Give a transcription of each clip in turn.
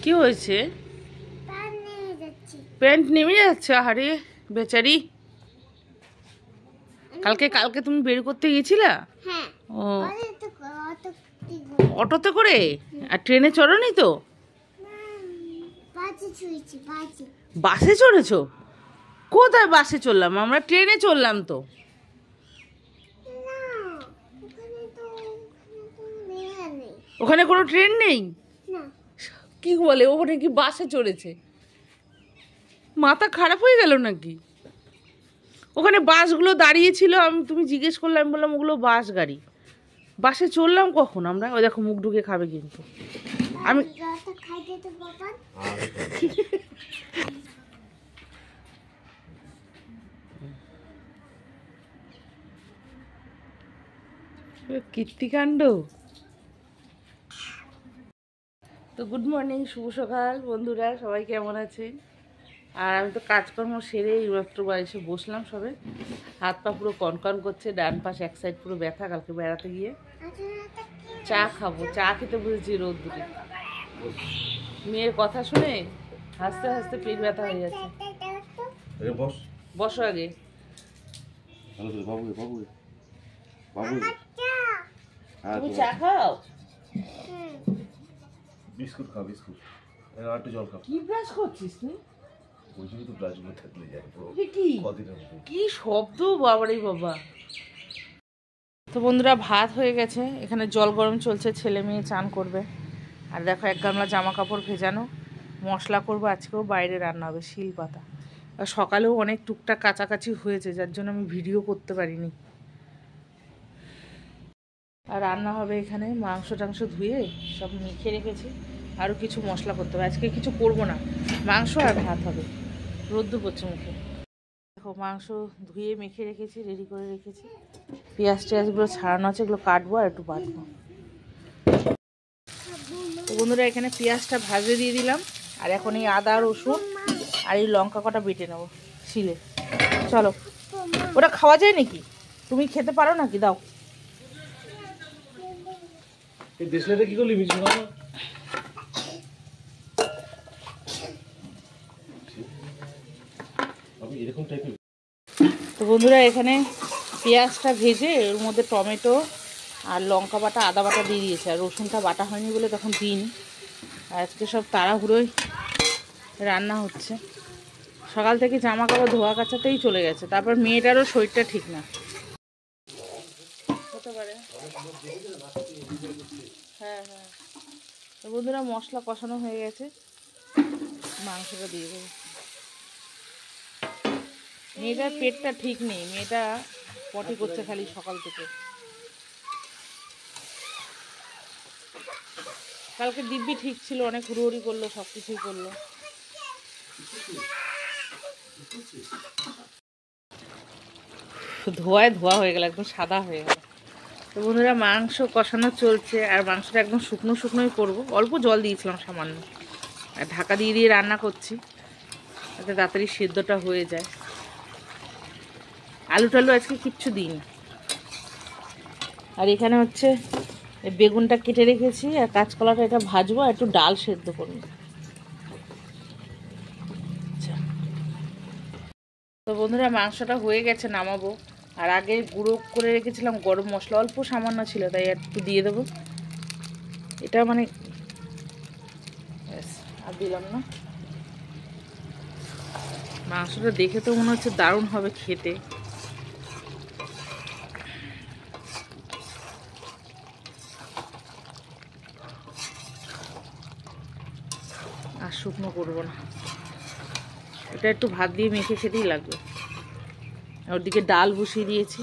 কি হয়েছে? প্যান্ট নেমে যাচ্ছে? আরে বেচারি, কালকে তুমি বের করতে গেছিলা? ও, অটোতে করে? আর ট্রেনে চড়োনি তো? বাসে চড়েছো? কোথায় বাসে চললাম আমরা? ট্রেনে চললাম তো। ওখানে কোনো ট্রেন নেই? কি বলে, ওখানে কি বাসে চড়েছে? মাথা খারাপ হয়ে গেল নাকি? ওখানে বাসগুলো দাঁড়িয়ে ছিল, তুমি জিজ্ঞেস করলে আমি বললাম ওগুলো বাস গাড়ি। বাসে চললাম কখন আমরা? ওই দেখো মুখ ঢুকে খাবে কিন্তু। আমি কীর্তিকাণ্ড। তো গুড মর্নিং, শুভ সকাল বন্ধুরা, সবাই কেমন আছেন? আর আমি তো কাজকর্ম সেরে এইমাত্র এসে বসলাম সবে। হাত পা পুরো কনকন করছে, ডান পাশ এক সাইড পুরো ব্যথা। কালকে বেড়াতে গিয়ে চা খাবো, চা খেতে বসেছি রোদ দুটো। মেয়ের কথা শুনে হাসতে হাসতে পেট ব্যথা হয়ে যাচ্ছে। বসো আগে। তুমি চা খাও? বিস্কুট খাও, বিস্কুট আর একটু জল খাও। কি ব্রাশ করছিস তুই? ওই জন্য তো ব্রাশগুলো থাকলে যায় পুরো। কি শব্দ বাবারে বাবা। তো বন্ধুরা, ভাত হয়ে গেছে, এখানে জল গরম চলছে, ছেলে মেয়ে চান করবে। আর দেখো এক গামলা জামা কাপড় ভেজানো, মশলা করবো আজকেও, বাইরে রান্না হবে শিল পাতা। আর সকালেও অনেক টুকটাক কাছাকাছি হয়েছে, যার জন্য আমি ভিডিও করতে পারিনি। আর রান্না হবে এখানে মাংস টাংস ধুয়ে সব মেখে রেখেছি, আরও কিছু মশলা করতে হবে। আজকে কিছু করবো না, মাংস আর ভাত হবে। রোদ্দুর পড়ছে মুখে। দেখো মাংস ধুয়ে মেখে রেখেছি, রেডি করে রেখেছি। পেঁয়াজ টেয়াজগুলো ছাড়ানো আছে, এগুলো কাটবো আর একটু বাটবো। তো বন্ধুরা, এখানে পেঁয়াজটা ভাজে দিয়ে দিলাম, আর এখন এই আদা রসুন আর এই লঙ্কা কটা বেটে নেবো শিলে। চলো, ওটা খাওয়া যায় নাকি? তুমি খেতে পারো নাকি? দাও। কি করলি মিশু না? আমি এরকম টাইপের। তো বন্ধুরা, এখানে পেঁয়াজটা ভেজে এর মধ্যে টমেটো আর লঙ্কা বাটা আদা বাটা দিয়ে দিয়েছে, আর রসুনটা বাটা হয়নি বলে তখন দিইনি। আর আজকে সব তাড়াহুড়োই রান্না হচ্ছে। সকাল থেকে জামা কাপড় ধোয়া কাচাতেই চলে গেছে, তারপর মেয়েটারও শরীরটা ঠিক না। হতে পারে। হ্যাঁ হ্যাঁ। তো বন্ধুরা, মশলা কষানো হয়ে গেছে, মাংসটা দিয়ে দেবো। মেয়েটার পেটটা ঠিক নেই, মেয়েটা পটি করছে খালি সকাল থেকে। কালকে দিব্যি ঠিক ছিল, অনেক হুড়োহুড়ি করলো, সব কিছুই করলো। ধোয়ায় ধোয়া হয়ে গেল, একদম সাদা হয়ে গেল। তো বন্ধুরা, মাংস কষানো চলছে, আর মাংসটা একদম শুকনো শুকনোই করবো। অল্প জল দিয়েছিলাম সামান্য, আর ঢাকা দিয়ে দিয়ে রান্না করছি যাতে তাড়াতাড়ি সেদ্ধটা হয়ে যায়। আলু টালু আজকে কিচ্ছু দিইনি। আর এখানে হচ্ছে বেগুনটা কেটে রেখেছি, আর কাঁচকলাটা এটা ভাজবো, আর একটু ডাল সেদ্ধ করবো। আচ্ছা, তো বন্ধুরা, মাংসটা হয়ে গেছে, নামাবো। আর আগে গুঁড়ো করে রেখেছিলাম গরম মশলা, অল্প সামান্য ছিল, তাই একটু দিয়ে দেবো। এটা মানে আর দিলাম না। মাংসটা দেখে তো মনে হচ্ছে দারুণ হবে খেতে। আর শুকনো করবো না, এটা একটু ভাত দিয়ে মেখে খেতেই লাগবে। ওদিকে ডাল বসিয়ে দিয়েছি।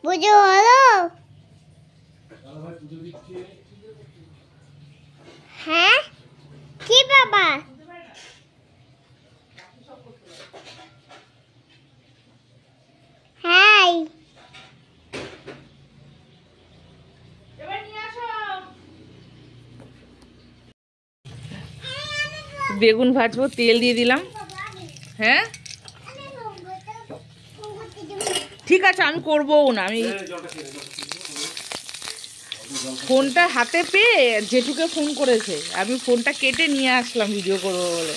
পুজো হলো? হ্যাঁ, কি বাবা? হাই। বেগুন ভাজবো, তেল দিয়ে দিলাম। হ্যাঁ ঠিক আছে, আমি করবোও না। আমি ফোনটা হাতে পেয়ে জেঠুকে ফোন করেছে, আমি ফোনটা কেটে নিয়ে আসলাম ভিডিও করবো বলে।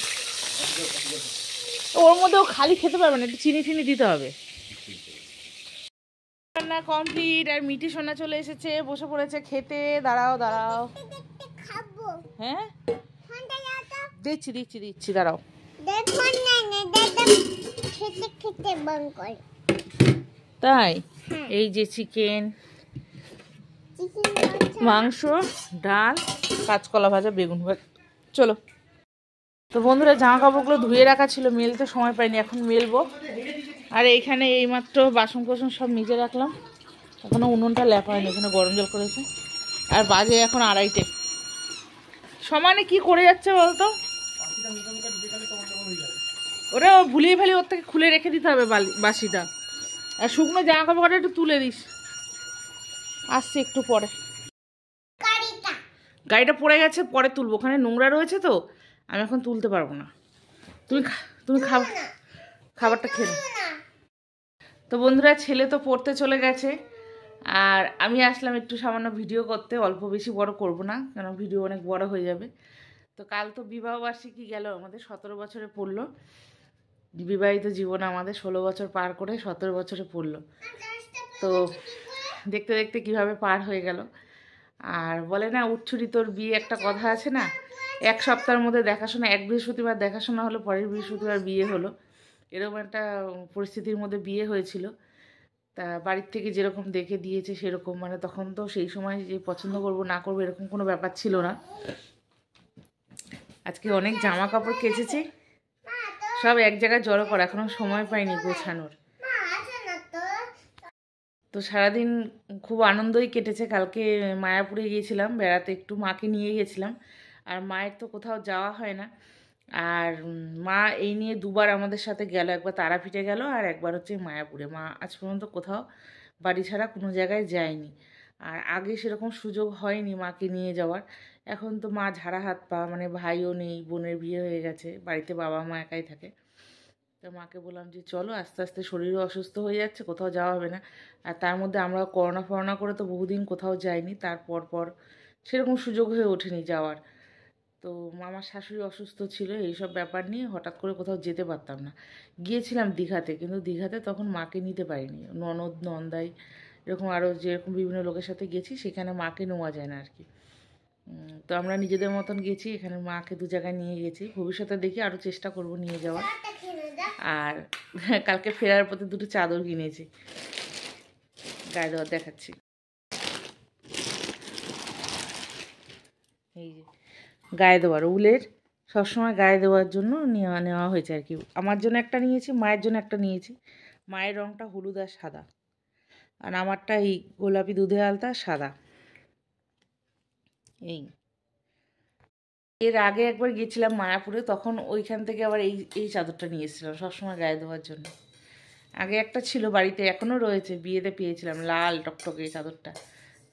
ওর মধ্যে ও খালি খেতে পারবে না, একটু চিনি টিনি দিতে হবে। রান্না কমপ্লিট, আর মিটি সোনা চলে এসেছে, বসে পড়েছে খেতে। দাঁড়াও দাঁড়াও, খাবো হ্যাঁ ফোনটা দাও তো দিচ্ছি দিচ্ছি দিচ্ছি, দাঁড়াও। দেখুন না না দাদা খেতে খেতে বন্ধ কর তাই হ্যাঁ। এই যে চিকেন, চিকেন মাংস, ডাল, কাঁচকলা ভাজা, বেগুন ভাজা। চলো। তো বন্ধুরা, জামা কাপড়গুলো ধুয়ে রাখা ছিল, মেলতে সময় পাইনি, এখন মেলবো। আর এইখানে এইমাত্র বাসন কোসন সব নিজে রাখলাম, এখনো উনুনটা ল্যাপা হয়নি, এখানে গরম জল করেছে। আর বাজে এখন 2:30। সমানে কি করে যাচ্ছে বলতো, ওরা ভুলিয়ে ফেলি, ওর থেকে খুলে রেখে দিতে হবে বাসিটা। আর শুকনো জামা কাপড়টা একটু তুলে দিস, আসছে একটু পরে। কারিটা গাড়িটা পড়ে গেছে, পরে তুলবো, ওখানে নোংরা রয়েছে তো, আমি এখন তুলতে পারবো না। তুমি খাবারটা খেয়ে নাও। তো বন্ধুরা, ছেলে তো পড়তে চলে গেছে, আর আমি আসলাম একটু সামান্য ভিডিও করতে, অল্প বেশি বড় করব না, কারণ ভিডিও অনেক বড় হয়ে যাবে। তো কাল তো বিবাহবার্ষিকী গেল আমাদের, 17 বছরে পড়লো বিবাহিত জীবন আমাদের, 16 বছর পার করে 17 বছরে পড়লো। তো দেখতে দেখতে কিভাবে পার হয়ে গেল। আর বলে না, উচ্ছুরি তোর বিয়ে, একটা কথা আছে না, 1 সপ্তাহের মধ্যে দেখাশোনা, এক বৃহস্পতিবার দেখাশোনা হলো, পরের বৃহস্পতিবার বিয়ে হলো। এরকম একটা পরিস্থিতির মধ্যে বিয়ে হয়েছিল। তা বাড়ির থেকে যেরকম দেখে দিয়েছে সেরকম, মানে তখন তো সেই সময় যে পছন্দ করব না করবো এরকম কোনো ব্যাপার ছিল না। আজকে অনেক জামা কাপড় কেচেছি, সব এক জায়গায় জড়ো করা, এখনো সময় পাইনি গোছানোর। তো সারাদিন খুব আনন্দই কেটেছে। কালকে মায়াপুরে গিয়েছিলাম বেড়াতে, একটু মাকে নিয়ে গেছিলাম। আর মায়ের তো কোথাও যাওয়া হয় না, আর মা এই নিয়ে 2বার আমাদের সাথে গেল, একবার তারাপীঠে গেল আর একবার হচ্ছে মায়াপুরে। মা আজ পর্যন্ত কোথাও বাড়ি ছাড়া কোনো জায়গায় যায়নি, আর আগে সেরকম সুযোগ হয়নি মাকে নিয়ে যাওয়ার। এখন তো মা ঝাড়া হাত পা, মানে ভাইও নেই, বোনের বিয়ে হয়ে গেছে, বাড়িতে বাবা মা একাই থাকে। তো মাকে বললাম যে চলো, আস্তে আস্তে শরীরও অসুস্থ হয়ে যাচ্ছে, কোথাও যাওয়া হবে না। আর তার মধ্যে আমরা করোনা করে তো বহুদিন কোথাও যাইনি, তারপর সেরকম সুযোগ হয়ে ওঠেনি যাওয়ার। তো আমার শাশুড়ি অসুস্থ ছিল, এইসব ব্যাপার নিয়ে হঠাৎ করে কোথাও যেতে পারতাম না। গিয়েছিলাম দীঘাতে, কিন্তু দীঘাতে তখন মাকে নিতে পারিনি, ননদ নন্দাই এরকম আরও যেরকম বিভিন্ন লোকের সাথে গেছি, সেখানে মাকে নেওয়া যায় না আর কি। তো আমরা নিজেদের মতন গেছি, এখানে মাকে 2 জায়গায় নিয়ে গেছি। ভবিষ্যতে দেখি আরও চেষ্টা করব নিয়ে যাওয়ার। আর কালকে ফেরার পথে 2টো চাদর কিনেছি, গায়ে দেওয়ার দেখাচ্ছি। এই যে গায়ে দেওয়ার উলের, সবসময় গায়ে দেওয়ার জন্য নেওয়া হয়েছে আর কি। আমার জন্য একটা নিয়েছি, মায়ের জন্য একটা নিয়েছি। মায়ের রঙটা হলুদ আর সাদা, আর আমারটা এই গোলাপি দুধে আলতা সাদা। এই এর আগে একবার গিয়েছিলাম মায়াপুরে, তখন ওইখান থেকে আবার এই চাদরটা নিয়ে এসেছিলাম সবসময় গায়ে দেওয়ার জন্য। আগে একটা ছিল বাড়িতে, এখনও রয়েছে, বিয়েতে পেয়েছিলাম, লাল টকটকে এই চাদরটা।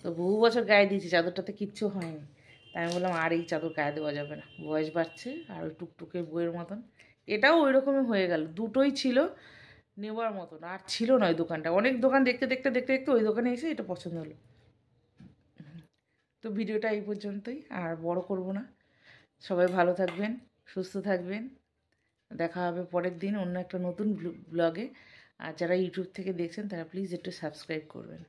তো বহু বছর গায়ে দিয়েছি, চাদরটাতে কিচ্ছু হয়নি। তাই আমি বললাম আর এই চাদর গায়ে দেওয়া যাবে না, বয়স বাড়ছে, আর ওই টুকটুকে বইয়ের মতন। এটাও ওই রকমই হয়ে গেল, দুটোই ছিল নেওয়ার মতন, আর ছিল না ওই দোকানটা। অনেক দোকান দেখতে দেখতে দেখতে দেখতে ওই দোকানে এসে এটা পছন্দ হলো। তো ভিডিওটা এই পর্যন্তই, আর বড় করব না। সবাই ভালো থাকবেন, সুস্থ থাকবেন, দেখা হবে পরের দিন অন্য একটা নতুন ব্লগে। আর যারা ইউটিউব থেকে দেখছেন তারা প্লিজ একটু সাবস্ক্রাইব করবেন।